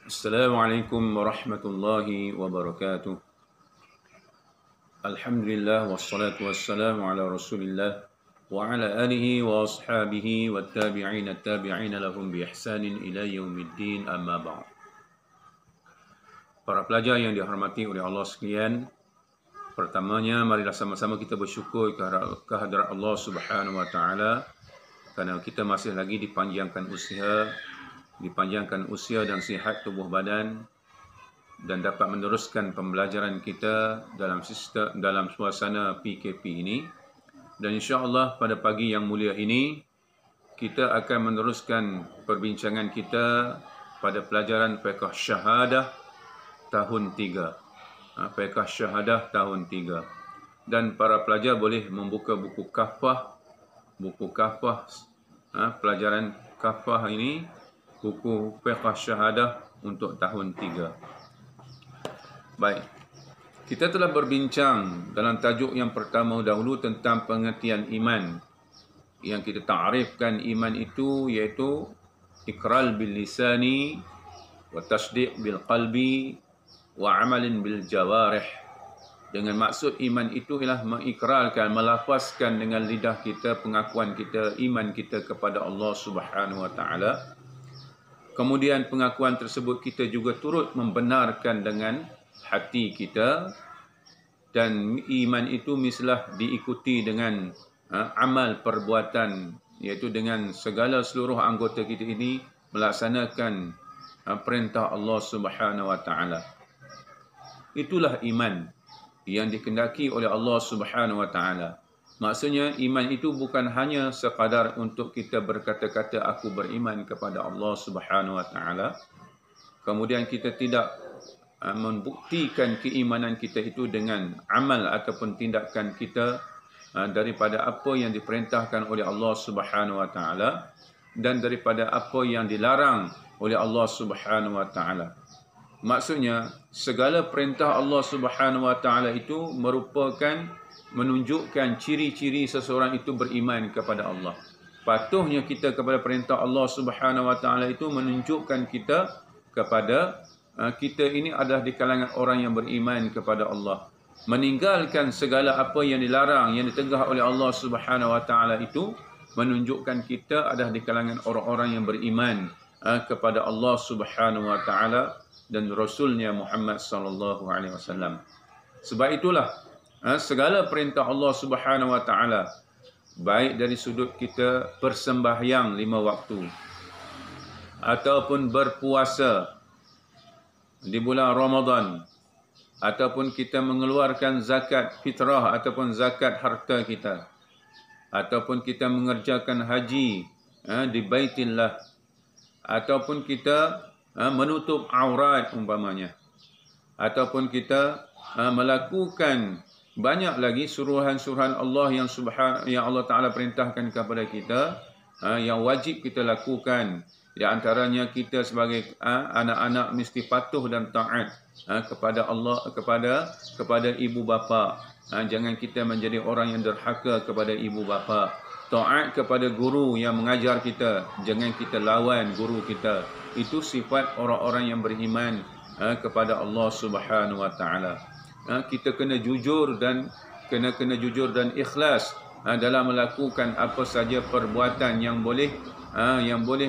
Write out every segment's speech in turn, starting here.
Assalamualaikum warahmatullahi wabarakatuh. Alhamdulillah wassalatu wassalamu ala Rasulillah wa ala alihi wa ashabihi wa tabi'ina lahum bi ihsanin ila yaumiddin, amma ba'd. Para pelajar yang dihormati oleh Allah sekalian, pertamanya marilah sama-sama kita bersyukur kehadrat Allah Subhanahu wa taala kerana kita masih lagi dipanjangkan usia dan sihat tubuh badan dan dapat meneruskan pembelajaran kita dalam suasana PKP ini. Dan insya-Allah pada pagi yang mulia ini kita akan meneruskan perbincangan kita pada pelajaran fiqh syahadah tahun 3. Fiqh syahadah tahun 3. Dan para pelajar boleh membuka buku kafah, pelajaran kafah ini, buku fiqh syahadah untuk tahun 3. Baik, kita telah berbincang dalam tajuk yang pertama dahulu tentang pengertian iman. Yang kita ta'rifkan iman itu iaitu ikrar bil lisani wa tasdiq bil qalbi wa amalin bil jawarih. Dengan maksud iman itu ialah mengikrarkan, melafazkan dengan lidah kita pengakuan kita, iman kita kepada Allah Subhanahu wa taala. Kemudian pengakuan tersebut kita juga turut membenarkan dengan hati kita, dan iman itu mestilah diikuti dengan amal perbuatan, iaitu dengan segala seluruh anggota kita ini melaksanakan perintah Allah Subhanahu wa taala. Itulah iman yang dikehendaki oleh Allah Subhanahu wa taala. Maksudnya iman itu bukan hanya sekadar untuk kita berkata-kata aku beriman kepada Allah Subhanahu wa taala, kemudian kita tidak membuktikan keimanan kita itu dengan amal ataupun tindakan kita daripada apa yang diperintahkan oleh Allah Subhanahu wa taala dan daripada apa yang dilarang oleh Allah Subhanahu wa taala. Maksudnya segala perintah Allah Subhanahu wa taala itu merupakan menunjukkan ciri-ciri seseorang itu beriman kepada Allah. Patuhnya kita kepada perintah Allah Subhanahu wa taala itu menunjukkan kita kepada kita ini adalah di kalangan orang yang beriman kepada Allah. Meninggalkan segala apa yang dilarang, yang ditegah oleh Allah Subhanahu wa taala itu menunjukkan kita adalah di kalangan orang-orang yang beriman kepada Allah Subhanahu wa taala dan Rasulnya Muhammad sallallahu alaihi wasallam. Sebab itulah segala perintah Allah Subhanahu wa taala, baik dari sudut kita bersembahyang 5 waktu ataupun berpuasa di bulan Ramadan, ataupun kita mengeluarkan zakat fitrah ataupun zakat harta kita, ataupun kita mengerjakan haji di Baitillah, ataupun kita menutup aurat umpamanya, ataupun kita melakukan banyak lagi suruhan-suruhan Allah yang Allah Ta'ala perintahkan kepada kita, yang wajib kita lakukan. Di antaranya kita sebagai anak-anak mesti patuh dan taat kepada Allah, kepada ibu bapa. Jangan kita menjadi orang yang derhaka kepada ibu bapa. Taat kepada guru yang mengajar kita, jangan kita lawan guru kita. Itu sifat orang-orang yang beriman kepada Allah Subhanahu wa taala. Kita kena jujur dan jujur dan ikhlas dalam melakukan apa saja perbuatan yang boleh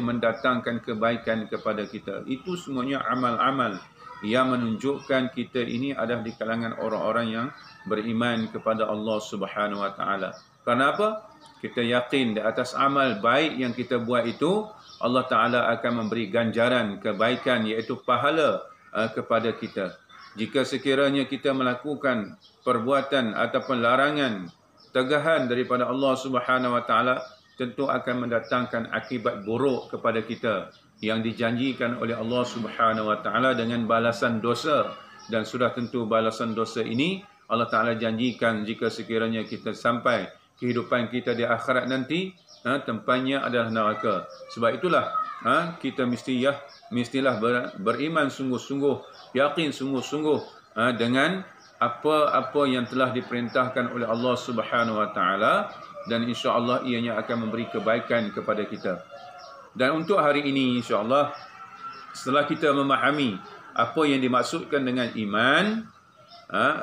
mendatangkan kebaikan kepada kita. Itu semuanya amal-amal yang menunjukkan kita ini adalah di kalangan orang-orang yang beriman kepada Allah Subhanahu wa taala. Kenapa? Kita yakin di atas amal baik yang kita buat itu Allah Taala akan memberi ganjaran kebaikan, iaitu pahala kepada kita. Jika sekiranya kita melakukan perbuatan ataupun larangan, tegahan daripada Allah Subhanahu wa taala, tentu akan mendatangkan akibat buruk kepada kita yang dijanjikan oleh Allah Subhanahu wa taala dengan balasan dosa. Dan sudah tentu balasan dosa ini Allah Taala janjikan jika sekiranya kita sampai kehidupan kita di akhirat nanti, tempatnya adalah neraka. Sebab itulah kita mestilah beriman sungguh-sungguh, yakin sungguh-sungguh dengan apa-apa yang telah diperintahkan oleh Allah Subhanahu wa taala, dan insya-Allah ianya akan memberi kebaikan kepada kita. Dan untuk hari ini insya-Allah setelah kita memahami apa yang dimaksudkan dengan iman,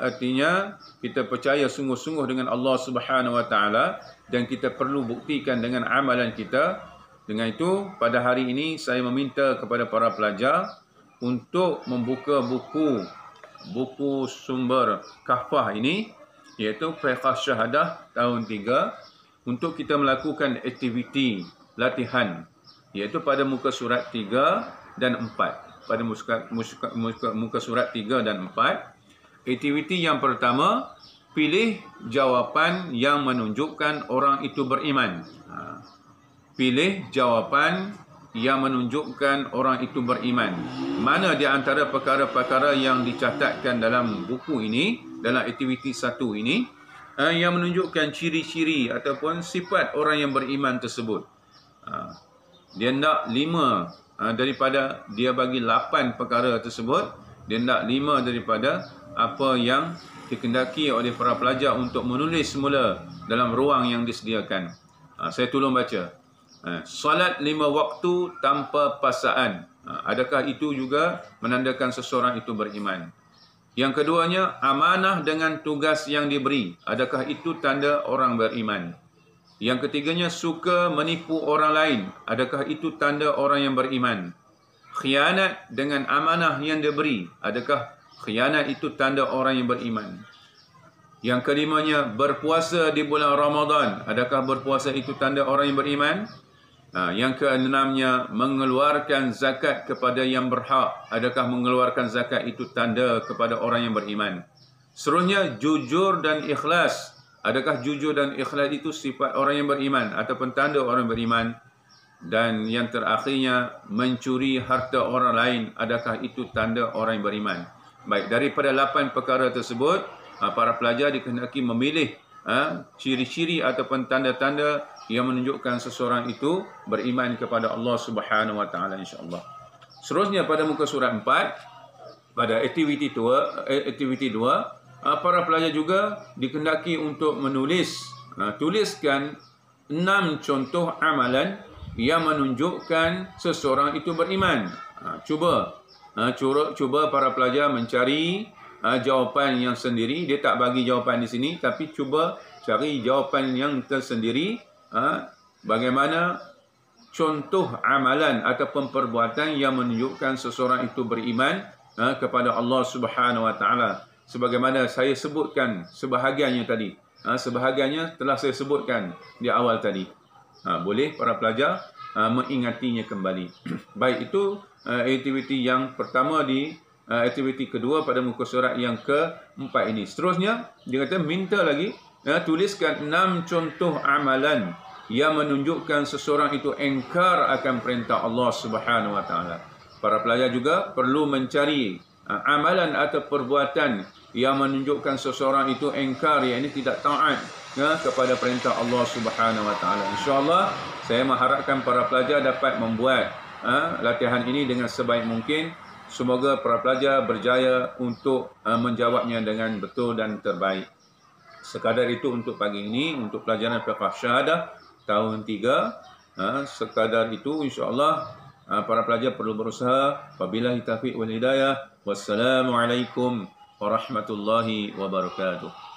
artinya kita percaya sungguh-sungguh dengan Allah Subhanahu Wa Taala dan kita perlu buktikan dengan amalan kita. Dengan itu, pada hari ini saya meminta kepada para pelajar untuk membuka buku sumber Kahfah ini, iaitu Fiqh Syahadah tahun 3, untuk kita melakukan aktiviti latihan, iaitu pada muka surat 3 dan 4. Pada muka surat 3 dan 4, aktiviti yang pertama, pilih jawapan yang menunjukkan orang itu beriman. Pilih jawapan yang menunjukkan orang itu beriman. Mana di antara perkara-perkara yang dicatatkan dalam buku ini, dalam aktiviti 1 ini, yang menunjukkan ciri-ciri ataupun sifat orang yang beriman tersebut. Dia nak 5 daripada dia bagi 8 perkara tersebut, dia nak 5 daripada apa yang dikendaki oleh para pelajar untuk menulis semula dalam ruang yang disediakan. Saya tolong baca. Salat 5 waktu tanpa paksaan. Adakah itu juga menandakan seseorang itu beriman? Yang keduanya, amanah dengan tugas yang diberi. Adakah itu tanda orang beriman? Yang ketiganya, suka menipu orang lain. Adakah itu tanda orang yang beriman? Khianat dengan amanah yang diberi. Adakah khianat itu tanda orang yang beriman? Yang kelimanya, berpuasa di bulan Ramadan. Adakah berpuasa itu tanda orang yang beriman? Yang keenamnya, mengeluarkan zakat kepada yang berhak. Adakah mengeluarkan zakat itu tanda kepada orang yang beriman? Seterusnya, jujur dan ikhlas. Adakah jujur dan ikhlas itu sifat orang yang beriman ataupun tanda orang yang beriman? Dan yang terakhirnya, mencuri harta orang lain. Adakah itu tanda orang yang beriman? Baik, daripada 8 perkara tersebut, para pelajar dikehendaki memilih ciri-ciri ataupun tanda-tanda yang menunjukkan seseorang itu beriman kepada Allah Subhanahu Wa Taala, insya-Allah. Seterusnya pada muka surat 4, pada aktiviti 2, para pelajar juga dikehendaki untuk tuliskan 6 contoh amalan yang menunjukkan seseorang itu beriman. Cuba para pelajar mencari jawapan yang sendiri. Dia tak bagi jawapan di sini, tapi cuba cari jawapan yang tersendiri. Bagaimana contoh amalan ataupun perbuatan yang menunjukkan seseorang itu beriman kepada Allah Subhanahu Wa Taala. Sebagaimana saya sebutkan sebahagiannya tadi. Sebahagiannya telah saya sebutkan di awal tadi. Boleh para pelajar mengingatinya kembali. Baik, itu aktiviti yang pertama di aktiviti kedua pada muka surat yang ke-4 ini. Seterusnya, dia kata minta lagi, tuliskan 6 contoh amalan yang menunjukkan seseorang itu engkar akan perintah Allah Subhanahu Wa Taala. Para pelajar juga perlu mencari amalan atau perbuatan yang menunjukkan seseorang itu engkar, iaitu tidak taat kepada perintah Allah Subhanahu Wa Taala. InsyaAllah, saya mengharapkan para pelajar dapat membuat latihan ini dengan sebaik mungkin. Semoga para pelajar berjaya untuk menjawabnya dengan betul dan terbaik. Sekadar itu untuk pagi ini, untuk pelajaran Fiqh Syahadah tahun 3. Sekadar itu, insyaAllah para pelajar perlu berusaha. Wabillahi taufiq wal hidayah. Wassalamualaikum warahmatullahi wabarakatuh.